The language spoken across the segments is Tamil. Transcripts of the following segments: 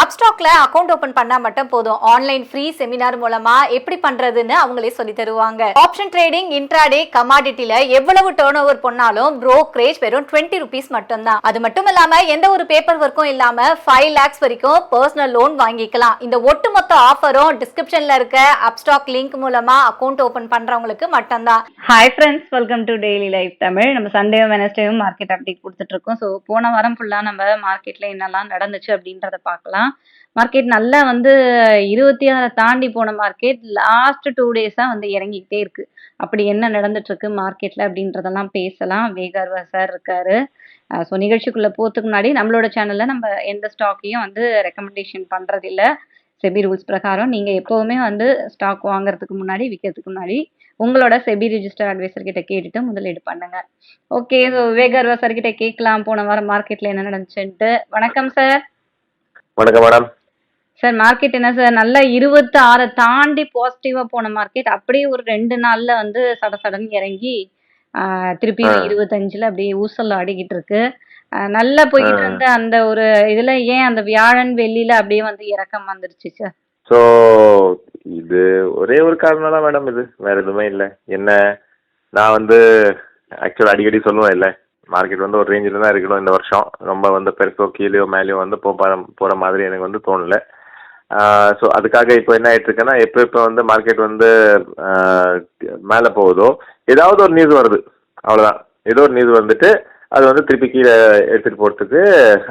அப்ஸ்டாக்ல அக்கவுண்ட் ஓபன் பண்ணா மட்டும் போதும். ஆன்லைன் ஃப்ரீ செமினார் மூலமா எப்படி பண்றதுன்னு அவங்களே சொல்லி தருவாங்க. ஆப்ஷன் ட்ரேடிங், இன்ட்ராடே, கமாடிட்டில எவ்வளவு டர்ன் ஓவர் பண்ணாலும் brokerage வெறும் 20 rupees மட்டும் தான். அது மட்டும் இல்லாம எந்த ஒரு பேப்பர் ஒர்க்கும் இல்லாம 5 lakhs வரைக்கும் பர்சனல் லோன் வாங்கிக்கலாம். இந்த ஒட்டுமொத்த ஆஃபரும் டிஸ்கிரிப்ஷன்ல இருக்க அப்ஸ்டாக் லிங்க் மூலமா அக்கவுண்ட் ஓபன் பண்றவங்களுக்கு மட்டும் தான். Hi friends, welcome to daily life Tamil. நம்ம சண்டேவும் வெனஸ்டேவும் மார்க்கெட் அப்டேட் கொடுத்துட்டு இருக்கோம். ஸோ போன வாரம் ஃபுல்லாக நம்ம மார்க்கெட்ல என்னெல்லாம் நடந்துச்சு அப்படின்றத பார்க்கலாம். மார்க்கெட் நல்லா 26 தாண்டி போன மார்க்கெட் லாஸ்ட் 2 டேஸா இறங்கிக்கிட்டே இருக்கு. அப்படி என்ன நடந்துட்டு இருக்கு மார்க்கெட்ல அப்படின்றதெல்லாம் பேசலாம். வேகர்வா சார் இருக்காரு. ஸோ நிகழ்ச்சிக்குள்ள போறதுக்கு முன்னாடி நம்மளோட சேனல்ல நம்ம எந்த ஸ்டாக்கையும் ரெக்கமெண்டேஷன் பண்றது இல்ல. செபி ரூல்ஸ் பிரகாரம் நீங்க எப்பவுமே ஸ்டாக் வாங்குறதுக்கு முன்னாடி விற்கிறதுக்கு முன்னாடி உங்களோட செபி ரிஜிஸ்டர் அட்வைசர் கிட்ட கேட்டுட்டு முதலீடு பண்ணுங்க. ஓகே, ஸோ வேகர்வா சார் கிட்ட கேட்கலாம் போன வாரம் மார்க்கெட்ல என்ன நடந்துச்சுன்ட்டு. வணக்கம் சார். வணக்கம் மேடம். சார் மார்க்கெட் என்ன சார் நல்லா 26 தாண்டி பாசிட்டிவா போன மார்க்கெட் அப்படியே ஒரு 2 நாள்ல சடசடன்னு இறங்கி திருப்பி 25ல அப்படியே ஊசல் ஆடிக்கிட்டு இருக்கு. நல்லா போயிட்டு இருந்த அந்த ஒரு இதுல ஏன் அந்த வியாழன் வெள்ளியில அப்படியே இறக்கம் வந்துருச்சு சார்? ஸோ இது ஒரே ஒரு காரணம் தான் மேடம், இது வேற எதுவுமே இல்லை. என்ன, நான் ஆக்சுவலாக அடிக்கடி சொல்லுவேன் இல்லை, மார்க்கெட் ஒரு ரேஞ்சில் தான் இருக்கணும் இந்த வருஷம். ரொம்ப பெருசோ கீழேயோ மேலேயோ போகிற மாதிரி எனக்கு தோணலை. ஸோ அதுக்காக இப்போ என்ன ஆயிட்டு இருக்குன்னா, எப்போ மார்க்கெட் மேலே போகுதோ ஏதாவது ஒரு நியூஸ் வருது, அவ்வளோதான். ஏதோ ஒரு நியூஸ் வந்துட்டு அது திருப்பி கீழே எடுத்துகிட்டு போகிறதுக்கு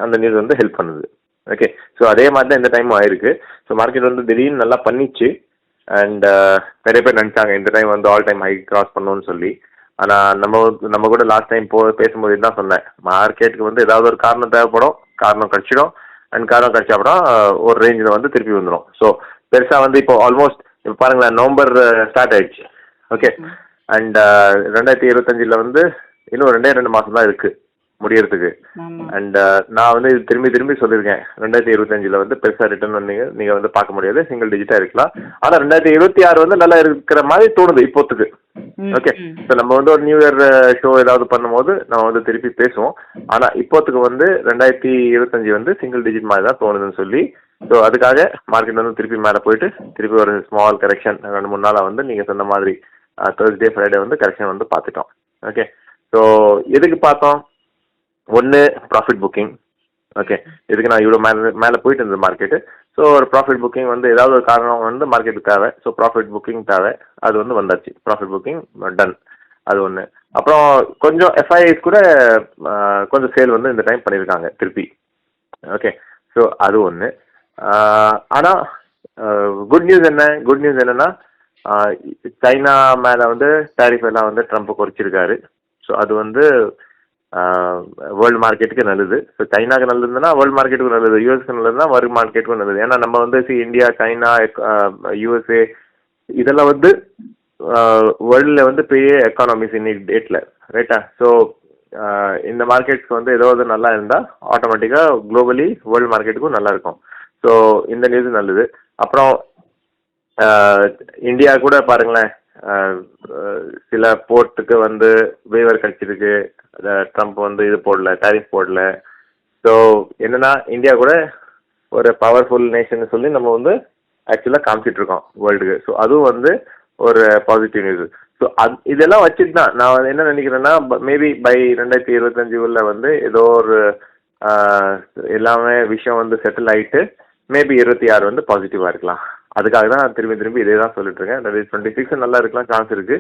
அந்த நியூஸ் ஹெல்ப் பண்ணுது. ஓகே, ஸோ அதே மாதிரி தான் இந்த டைமும் ஆயிருக்கு. ஸோ மார்க்கெட் திடீர்னு நல்லா பண்ணிச்சு. அண்ட் நிறைய பேர் நினச்சாங்க இந்த time all time high cross பண்ணணும்னு சொல்லி. ஆனால் நம்ம கூட லாஸ்ட் டைம் பேசும்போது இதுதான் சொன்னேன், மார்க்கெட்டுக்கு ஏதாவது ஒரு காரணம் தேவைப்படும், காரணம் கிடச்சிடும். அண்ட் காரணம் கிடச்சா அப்புறம் ஒரு ரேஞ்சில் திருப்பி வந்துடும். ஸோ பெருசாக இப்போ ஆல்மோஸ்ட் இப்போ பாருங்களேன், நவம்பர் ஸ்டார்ட் ஆயிடுச்சு. ஓகே, அண்ட் 2025 இன்னும் 2 மாதம் தான் இருக்குது முடியறதுக்கு. அண்ட் நான் இது திரும்பி சொல்லியிருக்கேன், 2025 பெருசா ரிட்டர்ன் நீங்க பார்க்க முடியாது, சிங்கிள் டிஜிட்டா இருக்கலாம். ஆனா 2026 நல்லா இருக்கிற மாதிரி தோணுது இப்போத்துக்கு. ஓகே, ஸோ நம்ம ஒரு நியூ இயர் ஷோ ஏதாவது பண்ணும்போது நம்ம திருப்பி பேசுவோம். ஆனா இப்போத்துக்கு 2025 சிங்கிள் டிஜிட் மாதிரி தான் தோணுதுன்னு சொல்லி, ஸோ அதுக்காக மார்க்கெட் திருப்பி மேலே போயிட்டு திருப்பி ஒரு ஸ்மால் கரெக்ஷன் 2-3 நாளா நீங்க சொன்ன மாதிரி Thursday Friday கரெக்ஷன் பார்த்துட்டோம். ஓகே, ஸோ எதுக்கு பார்த்தோம்? ஒன்று ப்ராஃபிட் புக்கிங். ஓகே, இதுக்கு நான் இவ்வளோ மேலே போயிட்டு இருந்தது மார்க்கெட்டு. ஸோ ஒரு ப்ராஃபிட் புக்கிங் ஏதாவது ஒரு காரணம் மார்க்கெட்டுக்கு தேவை. ஸோ ப்ராஃபிட் புக்கிங் தேவை, அது வந்தாச்சு. ப்ராஃபிட் புக்கிங் டன், அது ஒன்று. அப்புறம் கொஞ்சம் எஃப்ஐஐஸ் கூட கொஞ்சம் சேல் இந்த டைம் பண்ணியிருக்காங்க திருப்பி. ஓகே, ஸோ அது ஒன்று. ஆனால் குட் நியூஸ் என்னன்னா, சைனா மேலே டேரிஃப் எல்லாம் ட்ரம்ப் குறைச்சிருக்காரு. ஸோ அது வேர்ல்டு மார்க்கெட்டுக்கு நல்லது. ஸோ சைனாக்கு நல்லதுன்னா வேர்ல்டு மார்க்கெட்டுக்கும் நல்லது, யூஎஸ்க்கு நல்லதுன்னா வேர்ல்டு மார்க்கெட்டுக்கும் நல்லது. ஏன்னா நம்ம இந்தியா, சைனா, யூஎஸ்ஏ இதெல்லாம் வேர்ல்டில் பெரிய எக்கானமிஸ் இன்னைக்கு டேட்டில், ரைட்டா? ஸோ இந்த மார்க்கெட்ஸ் ஏதாவது நல்லா இருந்தால் ஆட்டோமேட்டிக்காக குளோபலி வேர்ல்டு மார்க்கெட்டுக்கும் நல்லா இருக்கும். ஸோ இந்த நியூஸ் நல்லது. அப்புறம் இந்தியா கூட பாருங்களேன், சில போர்ட்டுக்கு வேவர் கிடைச்சிருக்கு. ட்ரம்ப் இது போடல, டேரிஃப் போடல. ஸோ என்னன்னா, இந்தியா கூட ஒரு பவர்ஃபுல் நேஷன் சொல்லி நம்ம ஆக்சுவலாக காமிச்சிட்டு இருக்கோம் வேர்ல்டுக்கு. ஸோ அதுவும் ஒரு பாசிட்டிவ் நியூஸ். ஸோ இதெல்லாம் வச்சுட்டு தான் நான் என்ன நினைக்கிறேன்னா, மேபி பை 2025 ஏதோ ஒரு எல்லாமே விஷயம் செட்டில் ஆகிட்டு மேபி 26 பாசிட்டிவாக இருக்கலாம். அதுக்காக தான் நான் திரும்பி இதே தான் சொல்லிட்டு இருக்கேன். 26 நல்லா இருக்கலாம், சான்ஸ் இருக்கு.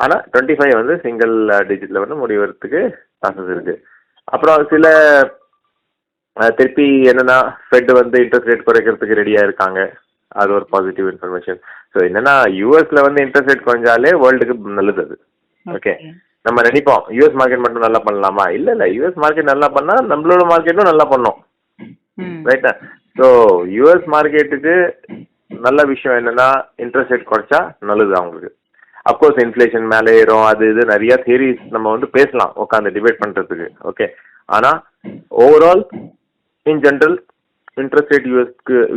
ஆனால் 25 சிங்கிள் டிஜிட்ல முடிவதுக்கு சான்சஸ் இருக்கு. அப்புறம் சில திருப்பி என்னன்னா, ஃபெட் இன்ட்ரெஸ்ட் ரேட் குறைக்கிறதுக்கு ரெடியா இருக்காங்க. அது ஒரு பாசிட்டிவ் இன்ஃபர்மேஷன். ஸோ என்னன்னா, யூஎஸ்ல இன்ட்ரெஸ்ட் ரேட் குறைஞ்சாலே வேர்ல்டுக்கு நல்லது அது. ஓகே, நம்ம நினைப்போம் யூஎஸ் மார்க்கெட் மட்டும் நல்லா பண்ணலாமா? இல்ல, யூஎஸ் மார்க்கெட் நல்லா பண்ணா நம்மளோட மார்க்கெட்டும் நல்லா பண்ணோம், ரைட்டா? ஸோ யூஎஸ் மார்க்கெட்டுக்கு நல்ல விஷயம் என்னன்னா, இன்ட்ரெஸ்ட் ரேட் குறைச்சா நல்லது அவங்களுக்கு. அப்கோர்ஸ் இன்ஃப்ளேஷன் மேலே ஏறும், அது இது நிறைய தியரிஸ் நம்ம பேசலாம் உட்காந்து டிபேட் பண்ணுறதுக்கு. ஓகே, ஆனால் overall in general interest rate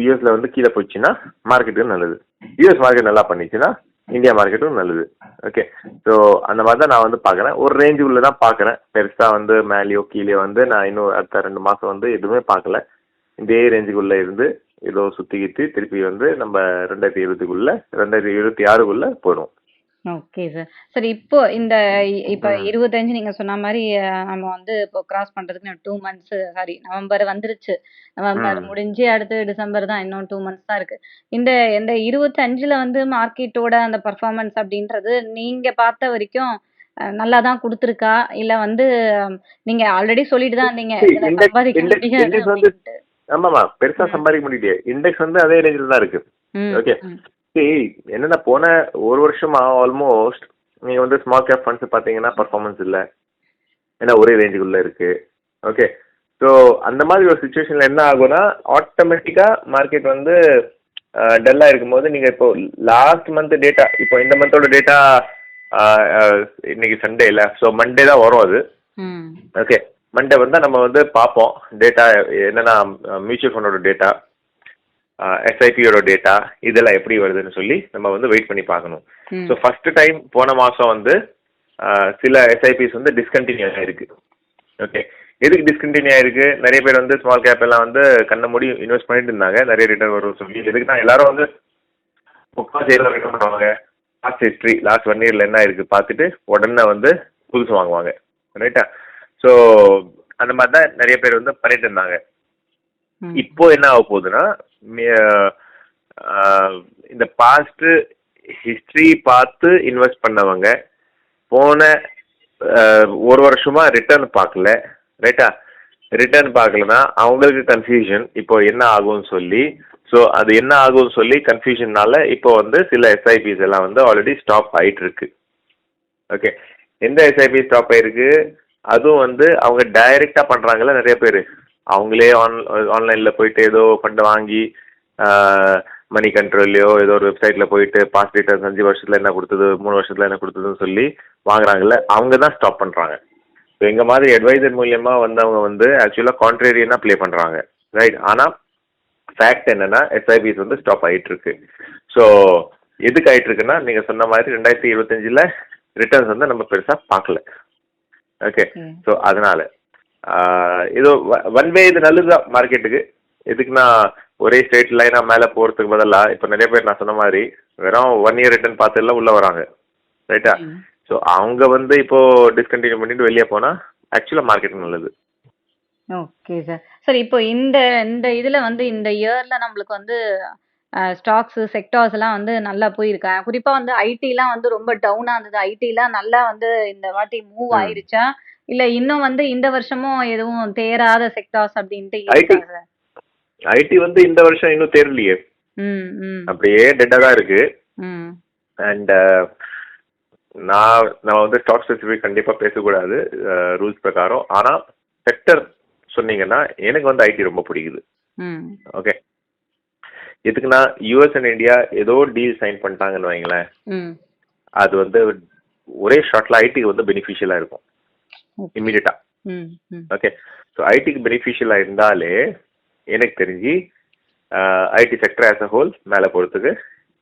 யூஎஸ்ல கீழே போச்சுன்னா மார்க்கெட்டுக்கு நல்லது. யூஎஸ் மார்க்கெட் நல்லா பண்ணிச்சுன்னா இந்தியா மார்க்கெட்டும் நல்லது. ஓகே, ஸோ அந்த மாதிரி தான் நான் பார்க்குறேன். ஒரு ரேஞ்சு உள்ள தான் பார்க்குறேன். பெருசாக மேலேயோ கீழே நான் இன்னும் அடுத்த 2 மாதம் எதுவுமே பார்க்கல. இதே ரேஞ்சுக்குள்ள இருந்து ஏதோ சுத்திக்கிட்டு திருப்பி வந்து நம்ம 2020க்குள்ள 2026க்குள்ள போயிடும். Okay sir. சார் இப்போ இந்த இப்ப 25 நீங்க சொன்ன மாரி நம்ம வந்து இப்போ கிராஸ் பண்றதுக்கு 2 மந்த்ஸ் நவம்பர் வந்துருச்சு. நவம்பர் முடிஞ்சு அடுத்து டிசம்பர் தான். இன்னும் 2 மந்த்ஸ் தான் இருக்கு. இந்த இந்த 25ல வந்து மார்க்கெட்டோட அந்த பெர்ஃபார்மன்ஸ் அப்படின்றது நீங்க பார்த்த வரைக்கும் நல்லா தான் குடுத்துருக்கா? இல்ல வந்து நீங்க ஆல்ரெடி சொல்லிட்டு தான் இருந்தீங்க. இதுல சம்பாதிக்க முடியாது இண்டெக்ஸ் வந்து அப்படின்ட்டு. ஆமாமா பெருசா சம்பாதிக்க முடியலையே. இண்டெக்ஸ் வந்து அதே ரேஞ்சில் தான் இருக்கு. ம். ஓகே. ம். என்னன்னா போன ஒரு வருஷமா ஆல்மோஸ்ட் நீங்க வந்து ஸ்மால் கேப் ஃபண்ட்ஸ் பாத்தீங்கன்னா பர்ஃபார்மன்ஸ் இல்ல. ஏன்னா ஒரே ரேஞ்சுக்குள்ள இருக்கு. ஓகே. ஸோ அந்த மாதிரி ஒரு சுச்சுவேஷன்ல என்ன ஆகும்னா ஆட்டோமேட்டிக்கா மார்க்கெட் வந்து டல்லா இருக்கும்போது நீங்க இப்போ லாஸ்ட் மந்த் டேட்டா, இப்போ இந்த மந்தோட டேட்டா இன்னைக்கு சண்டே இல்ல, ஸோ மண்டே தான் வரும் அது. ம். ஓகே. மண்டே வந்தா நம்ம வந்து பார்ப்போம் டேட்டா என்னன்னா மியூச்சுவல் ஃபண்டோட டேட்டா, எஸ்ஐபியோட டேட்டா இதெல்லாம் எப்படி வருதுன்னு சொல்லி நம்ம வந்து வெயிட் பண்ணி பார்க்கணும். ம். ஸோ ஃபர்ஸ்ட் டைம் போன மாசம் வந்து சில எஸ்ஐபிஸ் வந்து டிஸ்கண்டினியூ ஆயிருக்கு. ஓகே. எதுக்கு டிஸ்கண்டினியூ ஆயிருக்கு? நிறைய பேர் வந்து ஸ்மால் கேப் எல்லாம் வந்து கண்ண மூடி இன்வெஸ்ட் பண்ணிட்டு இருந்தாங்க, நிறைய ரிட்டர்ன் வரும் சொல்லி. எதுக்கு தான் எல்லாரும் வந்து முக்கால் சேரில் ரிட்டர்ன் பண்ணுவாங்க. லாஸ்ட் ஹிஸ்ட்ரி லாஸ்ட் 1 இயர்ல என்ன இருக்கு பார்த்துட்டு உடனே வந்து புதுசு வாங்குவாங்க. ரைட்டா? ஸோ அந்த மாதிரி தான் நிறைய பேர் வந்து பண்ணிட்டு இருந்தாங்க. ம். இப்போ என்ன ஆக போகுதுன்னா இந்த பாஸ்ட் ஹிஸ்டரி பார்த்து இன்வெஸ்ட் பண்ணவங்க போன ஒரு வருஷமா ரிட்டர்ன் பார்க்கல. ரைட்டா? ரிட்டர்ன் பார்க்கலன்னா அவங்களுக்கு கன்ஃபியூஷன் இப்போ என்ன ஆகும்னு சொல்லி. ஸோ அது என்ன ஆகும்னு சொல்லி கன்ஃபியூஷன்னால இப்போ வந்து சில எஸ்ஐபிஸ் எல்லாம் வந்து ஆல்ரெடி ஸ்டாப் ஆயிட்டு இருக்கு. ஓகே. எந்த எஸ்ஐபி ஸ்டாப் ஆயிருக்கு? அதுவும் வந்து அவங்க டைரக்டா பண்றாங்கல்ல நிறைய பேர். அவங்களே ஆன்லைன்ல போயிட்டு ஏதோ ஃபண்ட் வாங்கி மணி கண்ட்ரோல்லையோ ஏதோ ஒரு வெப்சைட்ல போயிட்டு பாஸ்ட் ரிட்டர்ன்ஸ் 5 வருஷத்துல என்ன கொடுத்தது 3 வருஷத்துல என்ன கொடுத்ததுன்னு சொல்லி வாங்குறாங்கல்ல, அவங்க தான் ஸ்டாப் பண்றாங்க. ஸோ எங்க மாதிரி அட்வைசர் மூலியமா வந்தவங்க வந்து ஆக்சுவலா கான்ட்ரேரியனா ப்ளே பண்றாங்க. ரைட்? ஆனா ஃபேக்ட் என்னன்னா எஸ்ஐபிஸ் வந்து ஸ்டாப் ஆயிட்டு இருக்கு. ஸோ எதுக்கு ஆயிட்டு இருக்குன்னா நீங்க சொன்ன மாதிரி 2025ல ரிட்டர்ன்ஸ் வந்து நம்ம பெருசா பார்க்கல. ஓகே. ஸோ அதனால இது ஒன் வே இது நல்லதுதான் மார்க்கெட்டுக்கு. எதுக்குன்னா ஒரே ஸ்ட்ரெயிட் லைனா மேலே போறதுக்கு பதிலாக இப்போ நிறைய பேர் நான் சொன்ன மாதிரி வெறும் 1 இயர் ரிட்டர்ன் பார்த்துலாம் உள்ள வராங்க. ரைட்டா? ஸோ அவங்க வந்து இப்போ டிஸ்கண்டினியூ பண்ணிட்டு வெளியே போனா ஆக்சுவலா மார்க்கெட் நல்லது. Okay sir. சார் இப்போ இந்த இந்த இதுல வந்து இந்த இயர்ல நம்மளுக்கு வந்து ஸ்டாக்ஸ் செக்டார்ஸ் எல்லாம் வந்து நல்லா போயிருக்கா? குறிப்பா வந்து ஐடிலாம் வந்து ரொம்ப டவுனா இருந்தது. ஐடிலாம் நல்லா வந்து இந்த வாட்டி மூவ் ஆயிருச்சா? இல்ல இன்னும் வந்து இந்த வருஷமும் எதுவும் தேராத செக்டார்ஸ் அப்படின்ட்டு இருக்கா சார்? ஐடி வந்து இந்த வருஷம் இன்னும் தேரலையே. ம். ம். அப்படியே டெட்டா தான் இருக்கு. ம். அண்ட் நான் வந்து ஸ்டாக் ஸ்பெசிஃபிக் கண்டிப்பா பேசக்கூடாது ரூல்ஸ் பிரகாரம். ஆனா செக்டர் சொன்னீங்கன்னா எனக்கு வந்து ஐடி ரொம்ப பிடிக்குது. ம். ஓகே. எதுக்குன்னா யூஎஸ் அண்ட் இந்தியா ஏதோ டீல் சைன் பண்ணிட்டாங்கன்னு வைங்களேன், ம். அது வந்து ஒரே ஷார்ட்ல ஐடிக்கு வந்து பெனிஃபிஷியலா இருக்கும் இம்மிடியட்டா. ம். ம். ஓகே. ஸோ ஐடிக்கு பெனிஃபிஷியலா இருந்தாலே எனக்கு தெரிஞ்சு IT sector as a whole மேலே போகிறதுக்கு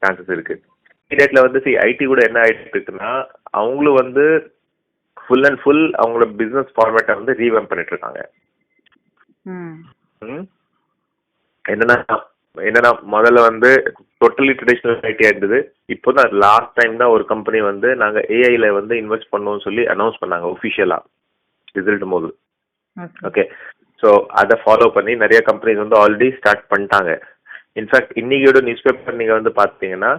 சான்சஸ் இருக்கு. இமீடியட்ல வந்து ஐடி கூட என்ன ஆயிட்டு இருக்குன்னா அவங்களும் வந்து ஃபுல் அண்ட் ஃபுல் அவங்களோட பிசினஸ் ஃபார்மேட்டை வந்து ரீவெம்ப் பண்ணிட்டு இருக்காங்க. என்னன்னா முதல்ல வந்து டோட்டலி ட்ரெடிஷ்னல் ஐடியா இருந்தது. இப்போ தான் லாஸ்ட் டைம் தான் ஒரு கம்பெனி வந்து நாங்க ஏஐல வந்து இன்வெஸ்ட் பண்ணோம்னு சொல்லி அனௌன்ஸ் பண்ணாங்க ஒஃபிஷியலா ரிசல்ட் போது. ஓகே. ஸோ அதை ஃபாலோ பண்ணி நிறைய கம்பெனிஸ் வந்து ஆல்ரெடி ஸ்டார்ட் பண்ணிட்டாங்க. இன்ஃபேக்ட் இன்னைக்கோட நியூஸ் பேப்பர் நீங்க வந்து பாத்தீங்கன்னா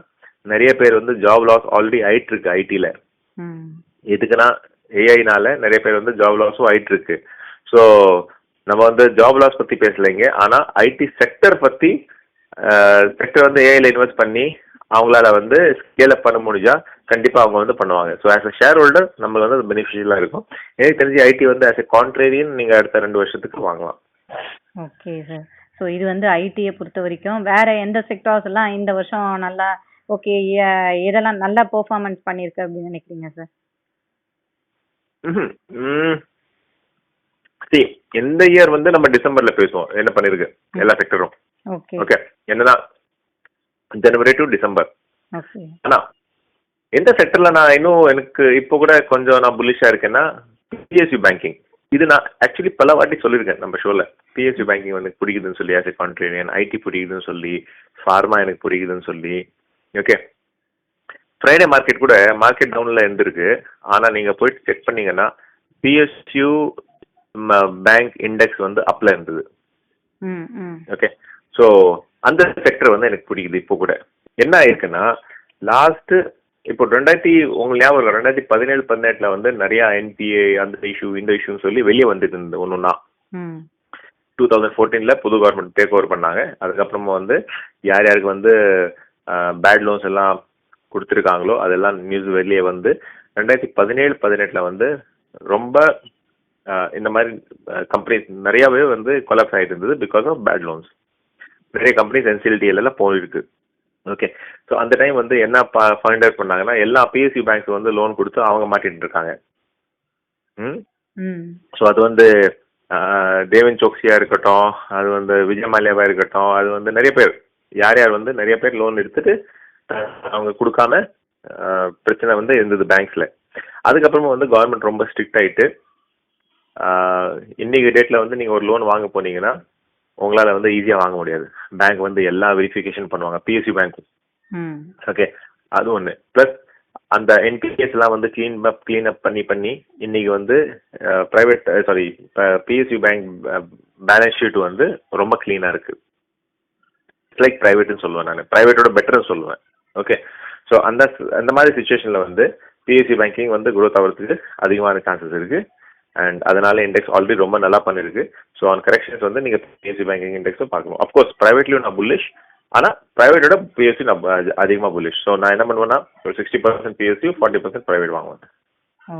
நிறைய பேர் வந்து ஜாப் லாஸ் ஆல்ரெடி ஆயிட்டு இருக்கு ஐடில. எதுக்குன்னா ஏஐனால நிறைய பேர் வந்து ஜாப் லாஸும் ஆயிட்டு இருக்கு. ஸோ நம்ம வந்து ஜாப் லாஸ் பத்தி பேசலைங்க, ஆனா ஐடி செக்டர் பத்தி செக்டர் வந்து ஏஐல இன்வெஸ்ட் பண்ணி அவங்களால வந்து ஸ்கேல் அப் பண்ண முடிஞ்சா கண்டிப்பா அவங்க வந்து பண்ணுவாங்க. So as a share holder நம்மளுக்கு வந்து அது பெனிஃபிஷியலா இருக்கும். எனக்கு தெரிஞ்சு ஐடி வந்து ஆஸ் எ கான்ட்ரேரியன் நீங்க அடுத்த 2 வருஷத்துக்கு வாங்கலாம். Okay sir. ஸோ இது வந்து ஐடியை பொறுத்த வரைக்கும் வேற எந்த செக்டார்ஸ் எல்லாம் இந்த வருஷம் நல்லா ஓகே எதெல்லாம் நல்லா பெர்ஃபார்மன்ஸ் பண்ணிருக்கு அப்படின்னு நினைக்கிறீங்க சார்? எந்த இயர் வந்து நம்ம டிசம்பர்ல பேசுவோம் என்ன பண்ணிருக்கு எல்லா செக்டரும். ஓகே. என்னன்னா ஜனவரி டு டிசம்பர். ஆனா எந்த செக்டர்ல நான் இன்னும் எனக்கு இப்போ கூட கொஞ்சம் நான் புல்லிஷா இருக்கேன்னா பிஎஸ்யூ பேங்கிங். இது நான் ஆக்சுவலி பல வாட்டி சொல்லியிருக்கேன் நம்ம ஷோவில். பிஎஸ்யூ பேங்கிங் வந்து பிடிக்குதுன்னு சொல்லி ஆஸ் எ கான்ட்ரேரியன், ஐடி பிடிக்குதுன்னு சொல்லி, ஃபார்மா எனக்கு பிடிக்குதுன்னு சொல்லி. ஓகே, ஃப்ரைடே மார்க்கெட் கூட மார்க்கெட் டவுனில் இருந்திருக்கு. ஆனால் நீங்கள் போயிட்டு செக் பண்ணீங்கன்னா பிஎஸ்யூ பேங்க் இண்டெக்ஸ் வந்து அப்ல இருந்தது. ஓகே, ஸோ அந்த செக்டர் வந்து எனக்கு பிடிக்குது. இப்போ கூட என்ன ஆயிருக்குன்னா லாஸ்ட் இப்போ உங்களுக்கு ஞாபகம் 2017-18 வந்து நிறைய என்பிஏ அந்த இஷ்யூ இந்த இஷ்யூன்னு சொல்லி வெளியே வந்துட்டு இருந்தது ஒன்றுன்னா. 2014 புது கவர்மெண்ட் டேக் ஓவர் பண்ணாங்க. அதுக்கப்புறமா வந்து யார் யாருக்கு வந்து பேட் லோன்ஸ் எல்லாம் கொடுத்துருக்காங்களோ அதெல்லாம் நியூஸ் வெளியே வந்து 2017-18 வந்து ரொம்ப இந்த மாதிரி கம்பெனிஸ் நிறையாவே வந்து கொலாப்ஸ் ஆகிட்டு இருந்தது பிகாஸ் ஆஃப் பேட் லோன்ஸ். நிறைய கம்பெனிஸ் என்சிஎல்டிஎல் எல்லாம் போயிருக்கு. ஓகே, ஸோ அந்த டைம் வந்து என்ன ஃபைண்ட் அவுட் பண்ணாங்கன்னா எல்லா பிஎஸ்யூ பேங்க்ஸ் வந்து லோன் கொடுத்து அவங்க மாட்டிட்டு இருக்காங்க. ஸோ அது வந்து தேவன் சோக்சியா இருக்கட்டும், அது வந்து விஜய் மல்லையாவா இருக்கட்டும், அது வந்து நிறைய பேர் யார் யார் வந்து நிறைய பேர் லோன் எடுத்துட்டு அவங்க கொடுக்காம பிரச்சனை வந்து இருந்தது பேங்க்ஸ்ல. அதுக்கப்புறமா வந்து கவர்மெண்ட் ரொம்ப ஸ்ட்ரிக்ட் ஆயிட்டு இன்னைக்கு டேட்ல வந்து நீங்க ஒரு லோன் வாங்க போனீங்கன்னா உங்களால வந்து ஈஸியா வாங்க முடியாது. பேங்க் வந்து எல்லா வெரிஃபிகேஷன் பண்ணுவாங்க, பிஎஸ்யூ பேங்க். ஓகே, அது ஒன்று. பிளஸ் அந்த என்பிஎஸ் எல்லாம் வந்து கிளீன் அப் பண்ணி இன்னைக்கு வந்து பிஎஸ்யூ பேங்க் பேலன்ஸ் ஷீட் வந்து ரொம்ப கிளீனா இருக்கு. இட்ஸ் லைக் பிரைவேட்னு சொல்லுவேன் நான், பிரைவேட்டோட பெட்டர்னு சொல்லுவேன். ஓகே, ஸோ அந்த மாதிரி சுச்சுவேஷன்ல வந்து பிஎஸ்யூ பேங்கிங் வந்து குரோத் ஆகிறதுக்கு அதிகமான சான்சஸ் இருக்கு. அண்ட் அதனால இண்டெக்ஸ் ஆல்ரெடி ரொம்ப நல்லா பண்ணிருக்கு. ஸோ ஆன் கரெக்ஷன்ஸ் வந்து நீங்கள் பிஎஸ்சி பேங்கிங் இண்டெக்ஸும் பார்க்கணும். அஃப்கோர்ஸ் ப்ரைவேட்லையும் நான் புல்லிஷ், ஆனால் ப்ரைவேட்டோட பிஎஸ்சி நான் அதிகமாக புல்லிஷ். ஸோ நான் என்ன பண்ணுவேன்னா ஒரு 60% பிஎஸ்சி 40% ப்ரைவேட் வாங்குவேன்.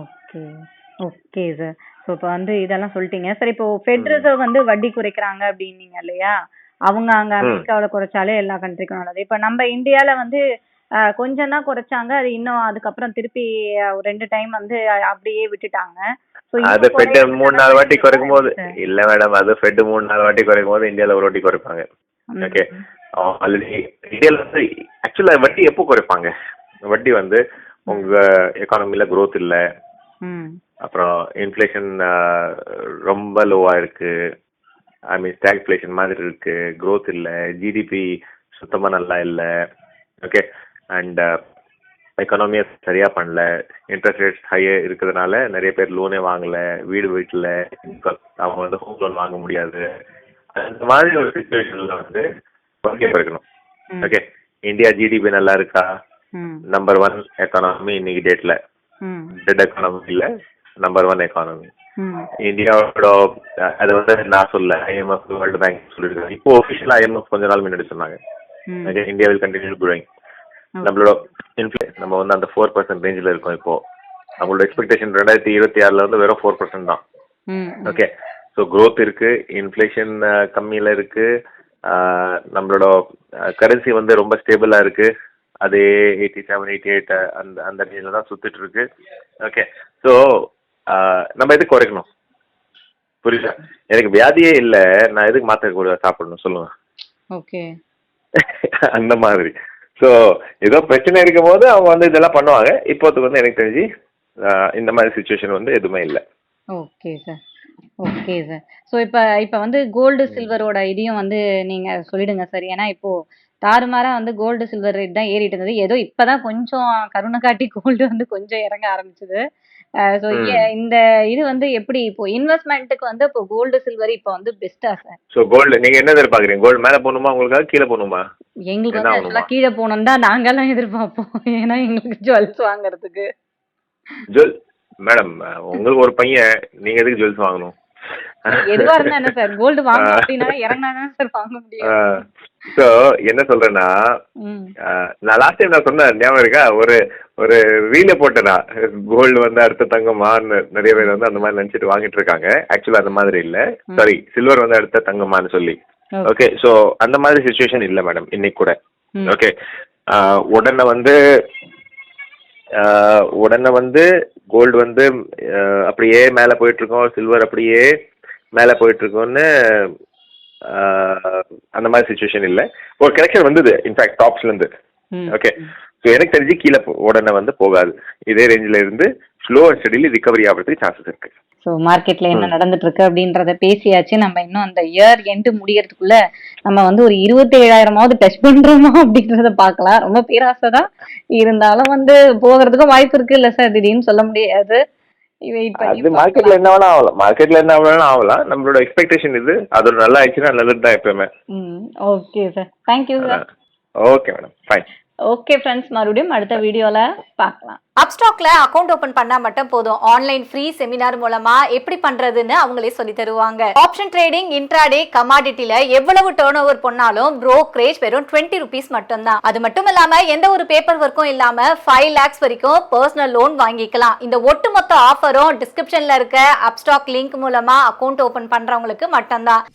Okay okay sir. ஸோ இப்போ வந்து இதெல்லாம் சொல்லிட்டீங்க சார். இப்போ ஃபெட் ரிசர்வ் வந்து வட்டி குறைக்கிறாங்க அப்படின்னீங்க இல்லையா? அவங்க அங்கே அமெரிக்காவில் குறைச்சாலே எல்லா கண்ட்ரிக்கும் நல்லது. இப்போ நம்ம இந்தியாவில் வந்து கொஞ்சம் தான் குறைச்சாங்க, அது இன்னும் அதுக்கப்புறம் திருப்பி 2 டைம் வந்து அப்படியே விட்டுட்டாங்க. அது ஃபெட் 3-4 வாட்டி குறைக்கும் போது இல்ல மேடம், அது ஃபெட் 3-4 வாட்டி குறைக்கும் போது இந்தியாவில் ஒரு வாட்டி குறைப்பாங்க. ஓகே, ஆல்ரெடி இந்தியாவில் வந்து ஆக்சுவலா வட்டி எப்போ குறைப்பாங்க? வட்டி வந்து உங்க எக்கானமில growth இல்லை, அப்புறம் இன்ஃப்ளேஷன் ரொம்ப லோவா இருக்கு, ஐ மீன் ஸ்டாக்ஃப்ளேஷன் மாதிரி இருக்கு, growth இல்லை, ஜிடிபி சுத்தமா நல்லா இல்லை. ஓகே, அண்ட் எக்கானமியை சரியா பண்ணல, இன்ட்ரெஸ்ட் ரேட்ஸ் ஹையா இருக்கிறதுனால நிறைய பேர் லோனே வாங்கல, வீட்டில் அவங்க வந்து ஹோம் லோன் வாங்க முடியாது. அந்த மாதிரி ஒரு சுச்சுவேஷன்ல வந்து வங்கி இருக்கணும். ஓகே, இந்தியா ஜிடிபி நல்லா இருக்கா? நம்பர் 1 எக்கானமி இன்னைக்கு டேட்ல, டெட் எக்கானமி இல்ல, நம்பர் 1 எக்கானமி இந்தியாவோட. அது வந்து நான் சொல்ல, ஐஎம்எஃப் வேர்ல்டு பேங்க் சொல்லிருக்காங்க. இப்போ ஒபிஷியலா ஐஎம்எஃப் கொஞ்ச நாள் முன்னாடி சொன்னாங்க இந்தியா வில் கண்டினியூ க்ரோயிங். நம்மளோட இன்ஃப்ளேஷன் நம்ம வந்து அந்த 4% ரேஞ்சில் இருக்கோம். இப்போ நம்மளோட எக்ஸ்பெக்டேஷன் 2026 வந்து வெறும் 4% தான். ஓகே, ஸோ growth இருக்கு, இன்ஃப்ளேஷன் கம்மியில இருக்கு, நம்மளோட கரன்சி வந்து ரொம்ப ஸ்டேபிளா இருக்கு, அதே 87-88 அந்த ரேஞ்சில் தான் சுத்திட்டு இருக்கு. ஓகே, ஸோ நம்ம எதுக்கு குறைக்கணும்? புரியுதா? எனக்கு வியாதியே இல்லை, நான் எதுக்கு மாத்திரை சாப்பிடணும் சொல்லுங்க? ஓகே, அந்த மாதிரி. ஸோ ஏதோ பிரச்சனை இருக்கும் போது அவங்க வந்து இதெல்லாம் பண்ணுவாங்க. இப்போதுக்கு வந்து எனக்கு தெரிஞ்சு இந்த மாதிரி சுச்சுவேஷன் வந்து எதுவுமே இல்லை. Okay sir, okay sir. So இப்போ வந்து கோல்டு சில்வரோட இதையும் வந்து நீங்கள் சொல்லிடுங்க சார். ஏன்னா இப்போ தாறுமாறா வந்து கோல்டு சில்வர் ரேட் தான் ஏறிட்டு இருந்தது. ஏதோ இப்போதான் கொஞ்சம் கருணை காட்டி கோல்டு வந்து கொஞ்சம் இறங்க ஆரம்பிச்சது. ஸோ இந்த இது வந்து எப்படி இப்போ இன்வெஸ்ட்மெண்ட்டுக்கு வந்து இப்போ கோல்டு சில்வர் இப்போ வந்து பெஸ்டா சார்? ஸோ கோல்டு நீங்கள் என்ன எதிர்பார்க்குறீங்க? கோல்டு மேலே போகணுமா உங்களுக்காக, கீழே போகணுமா? எங்களுக்கு வந்து ஆக்சுவலாக கீழே போகணும் தான் நாங்கெல்லாம் எதிர்பார்ப்போம். ஏன்னா எங்களுக்கு ஜுவல்ஸ் வாங்குறதுக்கு. மேடம் உங்களுக்கு ஒரு பையன், நீங்க எதுக்கு ஜுவல்ஸ் வாங்கணும்? எதுவா இருந்தா என்ன சார், கோல்டு வாங்க அப்படின்னா இறங்கினாதான் சார் வாங்க முடியும். சோ என்ன சொல்றேன்னா, நான் லாஸ்ட் டைம் நான் சொன்னேன் ஞாபகம் இருக்கா? ஒரு ரீல போட்டேனா, கோல்டு வந்து அடுத்த தங்கமான்னு நிறைய பேர் வந்து அந்த மாதிரி நினைச்சிட்டு வாங்கிட்டு இருக்காங்க. ஆக்சுவலா அந்த மாதிரி இல்ல, சாரி சில்வர் வந்து அடுத்த தங்கமான்னு சொல்லி. ஓகே, சோ அந்த மாதிரி சிச்சுவேஷன் இல்ல மேடம் இன்னைக்கு கூட. ஓகே, உடனே வந்து கோல்டு வந்து அப்படியே மேலே போயிட்டு இருக்கோம், சில்வர் அப்படியே மேலே போயிட்டு இருக்கோம்னு அந்த மாதிரி சுச்சுவேஷன் இல்லை. ஒரு கரெக்ஷன் வந்தது இன்ஃபேக்ட் டாப்ஸ்லேருந்து. ஓகே, ஸோ எனக்கு தெரிஞ்சு கீழே உடனே வந்து போகாது, இதே ரேஞ்சில் இருந்து ஸ்லோ அண்ட் ஸ்டடிலி ரிகவரி ஆகிறதுக்கு சான்சஸ் இருக்கு. ஸோ மார்க்கெட்ல என்ன நடந்துட்டு இருக்கு அப்படின்றத பேசியாச்சு. நம்ம இன்னும் அந்த இயர் எண்டு முடியறதுக்குள்ள நம்ம வந்து ஒரு 27,000 டச் பண்றோமா அப்படின்றத பார்க்கலாம். ரொம்ப பேராசை தான், இருந்தாலும் வந்து போகிறதுக்கும் வாய்ப்பு இருக்கு இல்ல சார், திடீர்னு சொல்ல முடியாது. வெயிட் பண்ணி அது மார்க்கெட்ல என்ன வேணா ஆகலாம், மார்க்கெட்ல என்ன வேணா ஆகலாம். நம்மளோட எக்ஸ்பெக்டேஷன் இது, அது ஒரு நல்லா ஆயிடுச்சுன்னா நல்லது தான் எப்பயுமே. Okay sir, thank you sir. Okay madam, fine. Okay friends, மறுபடியும் அடுத்த வீடியோல பார்க்கலாம். அப்ஸ்டாக்ல அக்கவுண்ட் ஓபன் பண்ணா மட்டும் போதும், ஆன்லைன் ஃப்ரீ செமினார் மூலமா எப்படி பண்றதுன்னு அவங்களே சொல்லி தருவாங்க. ஆப்ஷன் ட்ரேடிங், இன்ட்ராடே, கமாடிட்டில எவ்வளவு டர்ன் ஓவர் பண்ணாலும் ப்ரோக்கரேஜ் வெறும் 20 ருபீஸ் மட்டும்தான். அது மட்டும் இல்லாம எந்த ஒரு பேப்பர் ஒர்க்கும் இல்லாம 5 lakhs வரைக்கும் பர்சனல் லோன் வாங்கிக்கலாம். இந்த ஒட்டுமொத்த ஆஃபரும் டிஸ்கிரிப்ஷன்ல இருக்க அப்ஸ்டாக் லிங்க் மூலமா அக்கவுண்ட் ஓபன் பண்றவங்களுக்கு மட்டும்தான்.